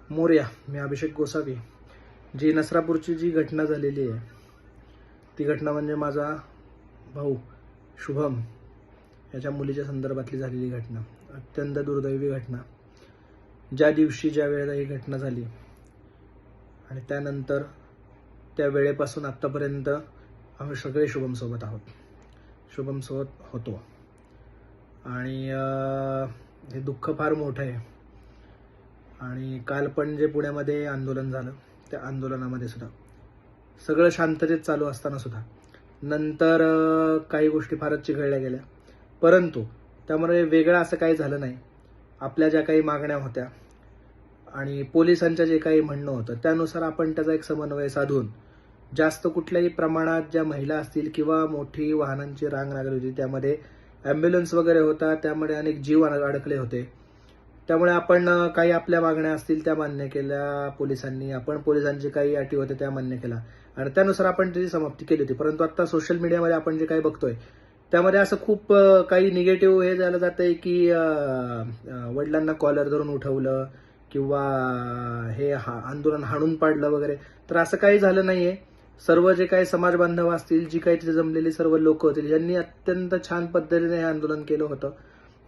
मोरया. मी अभिषेक गोसावी. जी नसरापूरची जी घटना झालेली आहे ती घटना म्हणजे माझा भाऊ शुभम याच्या मुलीच्या संदर्भातली झालेली घटना. अत्यंत दुर्दैवी घटना. ज्या दिवशी ज्या वेळेला ही घटना झाली आणि त्यानंतर त्या वेळेपासून आत्तापर्यंत आम्ही सगळे शुभमसोबत आहोत, शुभमसोबत होतो. आणि हे दुःख फार मोठं आहे. आणि काल पण जे पुण्यामध्ये आंदोलन झालं त्या आंदोलनामध्ये सुद्धा सगळं शांततेत चालू असताना सुद्धा नंतर काही गोष्टी फारच चिघळल्या गेल्या, परंतु त्यामुळे वेगळं असं काही झालं नाही. आपल्या ज्या काही मागण्या होत्या आणि पोलिसांच्या जे काही म्हणणं होतं त्यानुसार आपण त्याचा एक समन्वय साधून जास्त कुठल्याही प्रमाणात ज्या महिला असतील किंवा मोठी वाहनांची रांग लागली होती, त्यामध्ये ॲम्ब्युलन्स वगैरे होता, त्यामध्ये अनेक जीव अडकले होते. त्यामुळे आपण काही आपल्या मागण्या असतील त्या मान्य केल्या पोलिसांनी, आपण पोलिसांची काही अटी होत्या त्या मान्य केल्या आणि त्यानुसार आपण त्याची समाप्ती केली होती. परंतु आता सोशल मीडियामध्ये आपण जे काही बघतोय त्यामध्ये असं खूप काही निगेटिव्ह हे झालं जातंय की वडिलांना कॉलर धरून उठवलं किंवा हे आंदोलन हाणून पाडलं वगैरे. तर असं काही झालं नाहीये. सर्व जे काही समाज बांधव असतील, जी काही तिथे जमलेली सर्व लोक होतील, यांनी अत्यंत छान पद्धतीने हे आंदोलन केलं होतं.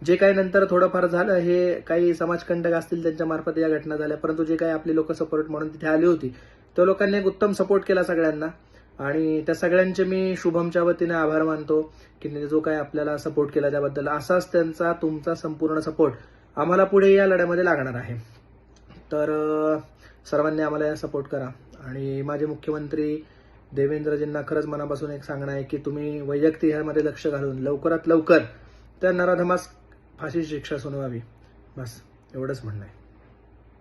जे काही नंतर थोडंफार झालं हे काही समाजकंटक असतील त्यांच्या मार्फत या घटना झाल्या, परंतु जे काही आपली लोक सपोर्ट म्हणून तिथे आली होती त्या लोकांनी एक उत्तम सपोर्ट केला सगळ्यांना. आणि त्या सगळ्यांचे मी शुभमच्या वतीने आभार मानतो की जो काही आपल्याला सपोर्ट केला त्याबद्दल. असाच त्यांचा तुमचा संपूर्ण सपोर्ट आम्हाला पुढे या लढ्यामध्ये लागणार आहे. तर सर्वांनी आम्हाला या सपोर्ट करा. आणि माझे मुख्यमंत्री देवेंद्रजींना खरंच मनापासून एक सांगणं आहे की तुम्ही वैयक्तिक ह्यामध्ये लक्ष घालून लवकरात लवकर त्या नराधमास फाशीची शिक्षा सुनावावी. बस एवढंच म्हणणं आहे.